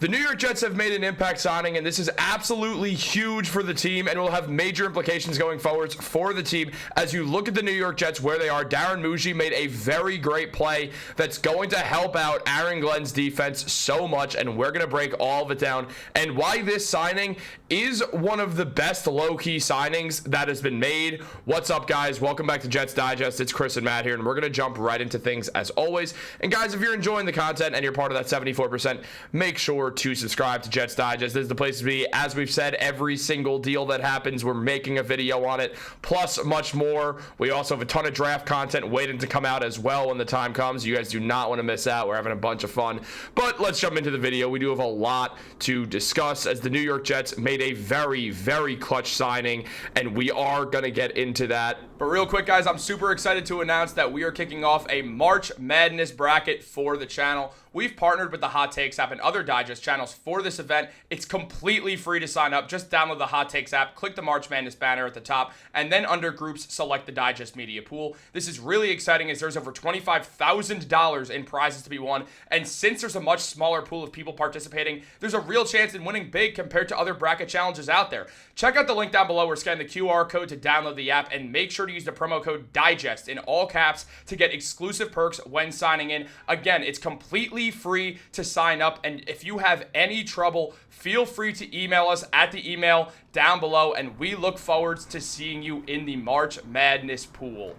The New York Jets have made an impact signing, and this is absolutely huge for the team and will have major implications going forwards for the team. As you look at the New York Jets, where they are, Darren Mougey made a very great play that's going to help out Aaron Glenn's defense so much, and we're going to break all of it down and why this signing is one of the best low-key signings that has been made. What's up, guys? Welcome back to Jets Digest. It's Chris and Matt here, and we're going to jump right into things as always. And guys, if you're enjoying the content and you're part of that 74%, make sure to subscribe to Jets Digest. This is the place to be. As we've said, every single deal that happens, we're making a video on it, plus much more. We also have a ton of draft content waiting to come out as well when the time comes. You guys do not want to miss out. We're having a bunch of fun. But let's jump into the video. We do have a lot to discuss as the New York Jets made a very, very clutch signing, and we are going to get into that. But real quick, guys, I'm super excited to announce that we are kicking off a March Madness bracket for the channel. We've partnered with the Hot Takes app and other Digest channels for this event. It's completely free to sign up. Just download the Hot Takes app, click the March Madness banner at the top, and then under groups, select the Digest Media Pool. This is really exciting as there's over $25,000 in prizes to be won. And since there's a much smaller pool of people participating, there's a real chance in winning big compared to other bracket challenges out there. Check out the link down below or scan the QR code to download the app, and make sure to use the promo code DIGEST in all caps to get exclusive perks when signing in. Again, it's completely free to sign up, and if you have any trouble, feel free to email us at the email down below, and we look forward to seeing you in the March Madness pool.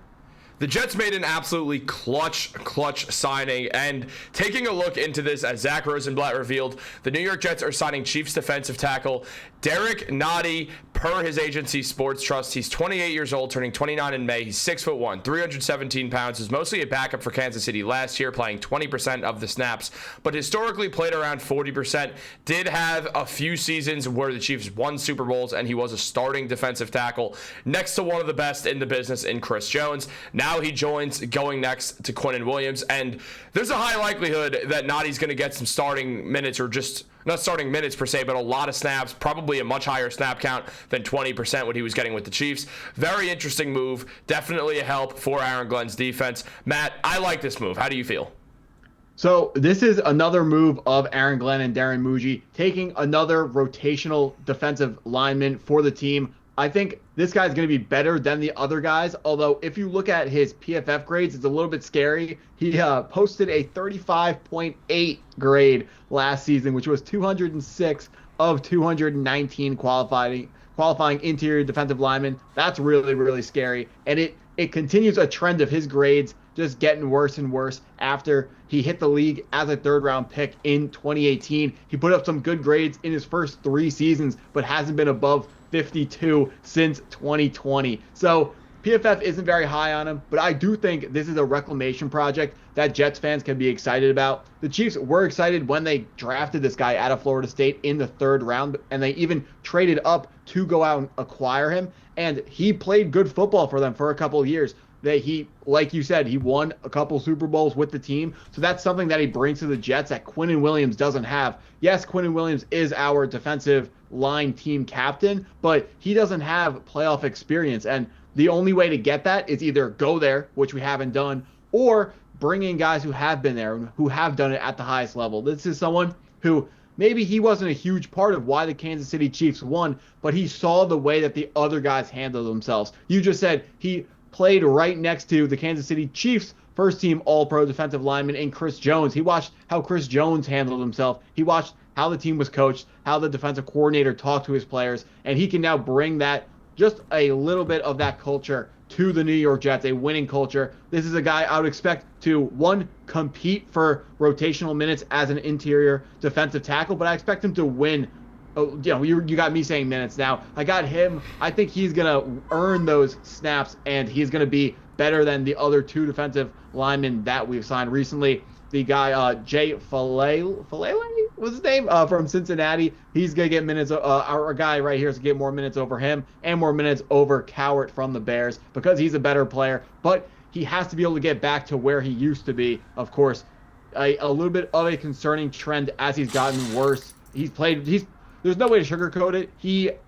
The Jets made an absolutely clutch signing, and taking a look into this, as Zach Rosenblatt revealed, the New York Jets are signing Chiefs defensive tackle Derrick Nnadi per his agency Sports Trust. He's 28 years old, turning 29 in May. He's 6'1", 317 pounds. Is mostly a backup for Kansas City last year, playing 20% of the snaps, but historically played around 40%. Did have a few seasons where the Chiefs won Super Bowls, and he was a starting defensive tackle next to one of the best in the business in Chris Jones. Now he joins, going next to Quinnen Williams, and there's a high likelihood that Nnadi's going to get some starting minutes, or just not starting minutes per se, but a lot of snaps, probably a much higher snap count than 20% what he was getting with the Chiefs. Very interesting move. Definitely a help for Aaron Glenn's defense. Matt, I like this move. How do you feel? So this is another move of Aaron Glenn and Darren Mougey, taking another rotational defensive lineman for the team. I think this guy's going to be better than the other guys, although if you look at his PFF grades, it's a little bit scary. He posted a 35.8 grade last season, which was 206 of 219 qualifying interior defensive linemen. That's really, really scary. And it continues a trend of his grades just getting worse and worse after he hit the league as a third-round pick in 2018. He put up some good grades in his first 3 seasons, but hasn't been above 52 since 2020. So PFF isn't very high on him, but I do think this is a reclamation project that Jets fans can be excited about. The Chiefs were excited when they drafted this guy out of Florida State in the 3rd round, and they even traded up to go out and acquire him, and he played good football for them for a couple of years. Like you said, he won a couple Super Bowls with the team. So that's something that he brings to the Jets that Quinnen Williams doesn't have. Yes, Quinnen Williams is our defensive line team captain, but he doesn't have playoff experience. And the only way to get that is either go there, which we haven't done, or bring in guys who have been there and who have done it at the highest level. This is someone who maybe he wasn't a huge part of why the Kansas City Chiefs won, but he saw the way that the other guys handled themselves. You just said he played right next to the Kansas City Chiefs first-team All-Pro defensive lineman in Chris Jones. He watched how Chris Jones handled himself. He watched how the team was coached, how the defensive coordinator talked to his players, and he can now bring that, just a little bit of that culture to the New York Jets, a winning culture. This is a guy I would expect to, one, compete for rotational minutes as an interior defensive tackle, but I expect him to win. Oh, you got me saying minutes now. I got him. I think he's going to earn those snaps, and he's going to be better than the other 2 defensive linemen that we've signed recently. The guy, Jay Falele was his name, from Cincinnati. He's going to get minutes. Our guy right here is going to get more minutes over him and more minutes over Cowart from the Bears because he's a better player. But he has to be able to get back to where he used to be. Of course, a little bit of a concerning trend as he's gotten worse. There's no way to sugarcoat it.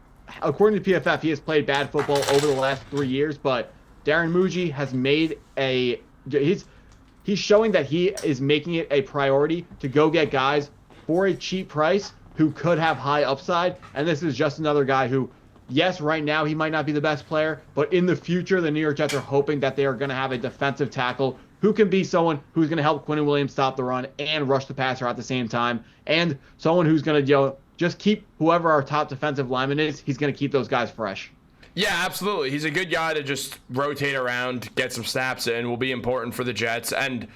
According to PFF, he has played bad football over the last 3 years, but Darren Mougey has made he's showing that he is making it a priority to go get guys for a cheap price who could have high upside. And this is just another guy who, yes, right now he might not be the best player, but in the future, the New York Jets are hoping that they are going to have a defensive tackle who can be someone who's going to help Quinnen Williams stop the run and rush the passer at the same time, and someone who's going to just keep whoever our top defensive lineman is, he's going to keep those guys fresh. Yeah, absolutely. He's a good guy to just rotate around, get some snaps in, will be important for the Jets. And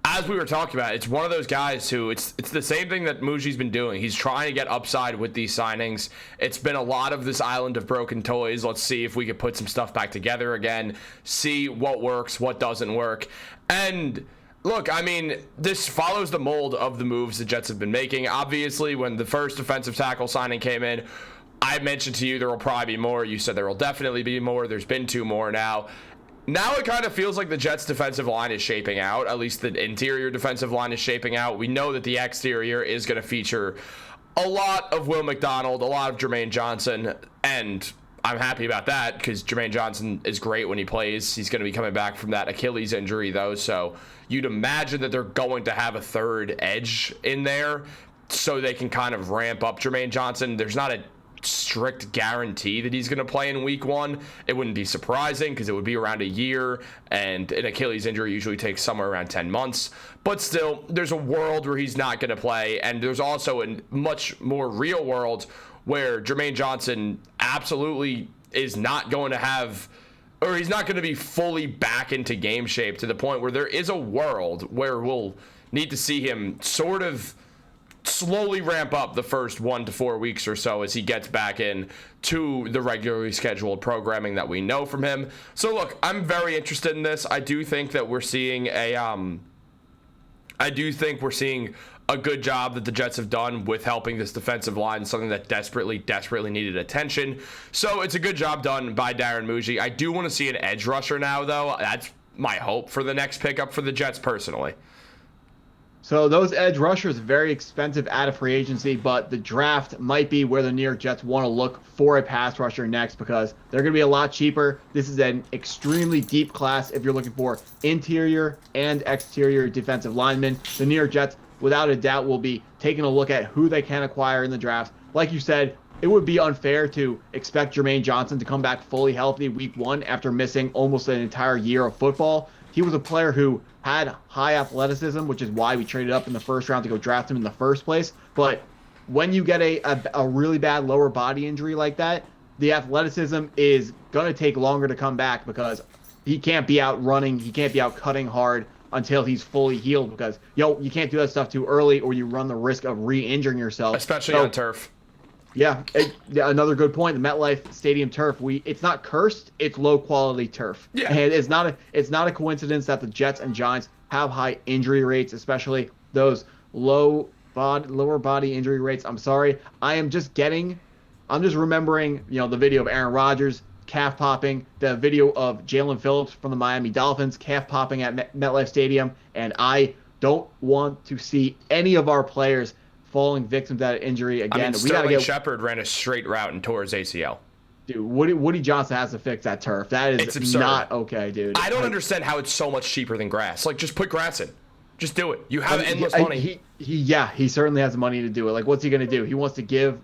as we were talking about, it's one of those guys who it's the same thing that Mougey's been doing. He's trying to get upside with these signings. It's been a lot of this island of broken toys. Let's see if we could put some stuff back together again, see what works, what doesn't work. And look, I mean, this follows the mold of the moves the Jets have been making. Obviously, when the first defensive tackle signing came in, I mentioned to you there will probably be more. You said there will definitely be more. There's been 2 more now. Now it kind of feels like the Jets' defensive line is shaping out. At least the interior defensive line is shaping out. We know that the exterior is going to feature a lot of Will McDonald, a lot of Jermaine Johnson, and I'm happy about that because Jermaine Johnson is great when he plays. He's going to be coming back from that Achilles injury, though, so you'd imagine that they're going to have a third edge in there so they can kind of ramp up Jermaine Johnson. There's not a strict guarantee that he's going to play in week 1. It wouldn't be surprising because it would be around a year, and an Achilles injury usually takes somewhere around 10 months. But still, there's a world where he's not going to play, and there's also a much more real world where Jermaine Johnson absolutely is not going to have, or he's not going to be fully back into game shape to the point where there is a world where we'll need to see him sort of slowly ramp up the first 1 to 4 weeks or so as he gets back in to the regularly scheduled programming that we know from him. So look, I'm very interested in this. I do think that we're seeing a good job that the Jets have done with helping this defensive line, something that desperately needed attention. So it's a good job done by Darren Mougey. I do want to see an edge rusher now, though. That's my hope for the next pickup for the Jets personally. So those edge rushers, very expensive out of free agency, but the draft might be where the New York Jets want to look for a pass rusher next because they're going to be a lot cheaper. This is an extremely deep class if you're looking for interior and exterior defensive linemen. The New York Jets, without a doubt, will be taking a look at who they can acquire in the draft. Like you said, it would be unfair to expect Jermaine Johnson to come back fully healthy week 1 after missing almost an entire year of football. He was a player who had high athleticism, which is why we traded up in the first round to go draft him in the first place. But when you get a really bad lower body injury like that, the athleticism is going to take longer to come back because he can't be out running, he can't be out cutting hard until he's fully healed because, you can't do that stuff too early or you run the risk of re-injuring yourself. Especially on turf. Yeah, another good point. The MetLife Stadium turf, it's not cursed, it's low quality turf. Yeah. And it's not a coincidence that the Jets and Giants have high injury rates, especially those lower body injury rates. I'm sorry. I'm just remembering, the video of Aaron Rodgers calf popping, the video of Jalen Phillips from the Miami Dolphins calf popping at MetLife Stadium, and I don't want to see any of our players falling victim to that injury again. I mean, Sterling Shepard ran a straight route and tore his ACL. Dude, Woody Johnson has to fix that turf. That is not okay, dude. I don't understand how it's so much cheaper than grass. Like, just put grass in. Just do it. You have endless money. He certainly has the money to do it. Like, what's he going to do? He wants to give,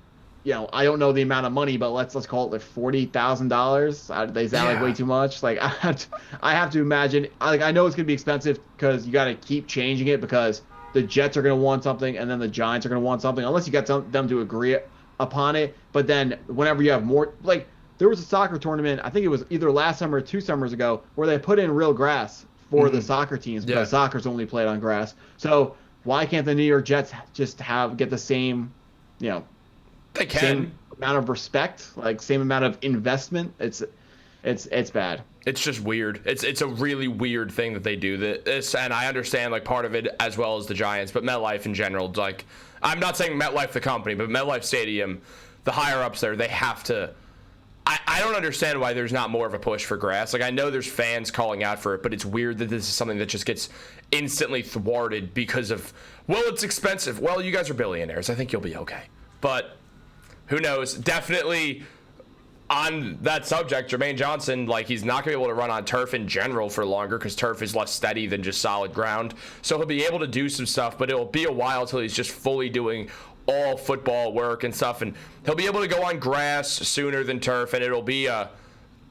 I don't know the amount of money, but let's call it like $40,000. Is that like way too much? Like, I have to imagine. I know it's going to be expensive because you got to keep changing it because the Jets are going to want something, and then the Giants are going to want something, unless you get them to agree upon it. But then whenever you have more, like there was a soccer tournament, I think it was either last summer or 2 summers ago, where they put in real grass for the soccer teams because soccer's only played on grass. So why can't the New York Jets just get the same, they can. Same amount of respect, like same amount of investment? It's bad. It's just weird. It's a really weird thing that they do this, and I understand like part of it as well as the Giants, but MetLife in general, like I'm not saying MetLife the company, but MetLife Stadium, the higher ups there, they have to. I don't understand why there's not more of a push for grass. Like I know there's fans calling out for it, but it's weird that this is something that just gets instantly thwarted because of it's expensive. Well, you guys are billionaires. I think you'll be okay, but who knows? Definitely. on that subject, Jermaine Johnson, like, he's not going to be able to run on turf in general for longer because turf is less steady than just solid ground. So he'll be able to do some stuff, but it'll be a while till he's just fully doing all football work and stuff. And he'll be able to go on grass sooner than turf, and it'll be a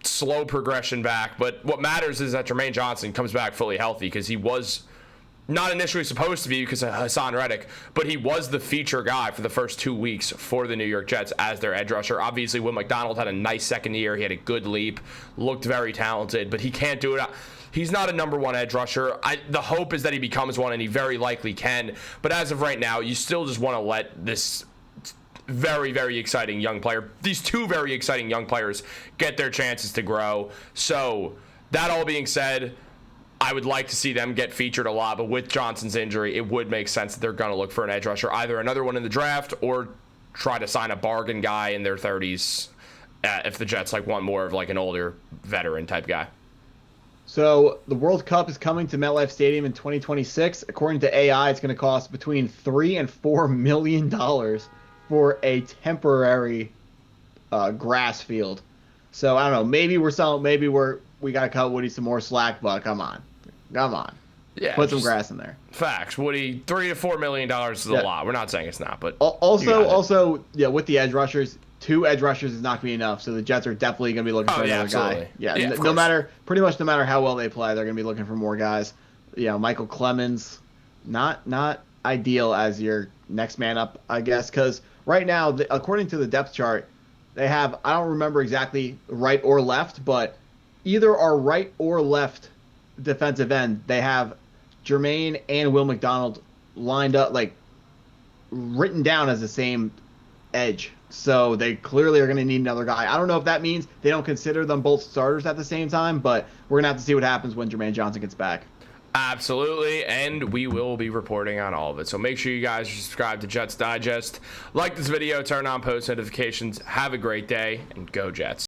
slow progression back. But what matters is that Jermaine Johnson comes back fully healthy, because he was not initially supposed to be because of Hassan Reddick, but he was the feature guy for the first 2 weeks for the New York Jets as their edge rusher. Obviously, Will McDonald had a nice second year. He had a good leap, looked very talented, but he can't do it. He's not a number one edge rusher. The hope is that he becomes one, and he very likely can. But as of right now, you still just want to let this very, very exciting young player, these two very exciting young players, get their chances to grow. So that all being said, I would like to see them get featured a lot, but with Johnson's injury, it would make sense that they're going to look for an edge rusher, either another one in the draft or try to sign a bargain guy in their 30s if the Jets want more of an older veteran type guy. So the World Cup is coming to MetLife Stadium in 2026. According to AI, it's going to cost between $3 and $4 million for a temporary grass field. So I don't know. Maybe we got to cut Woody some more slack, but come on. Yeah, put some grass in there. Facts. Woody, $3 to $4 million is a lot. We're not saying it's not, but also, with the edge rushers, 2 edge rushers is not going to be enough. So the Jets are definitely going to be looking for another guy. Yeah, no matter how well they play, they're going to be looking for more guys. Michael Clemens, not ideal as your next man up, I guess, because right now, according to the depth chart, they have, I don't remember exactly right or left, but either our right or left defensive end, they have Jermaine and Will McDonald lined up, written down as the same edge. So they clearly are going to need another guy. I don't know if that means they don't consider them both starters at the same time, but we're going to have to see what happens when Jermaine Johnson gets back. Absolutely, and we will be reporting on all of it. So make sure you guys subscribe to Jets Digest. Like this video, turn on post notifications. Have a great day, and go Jets.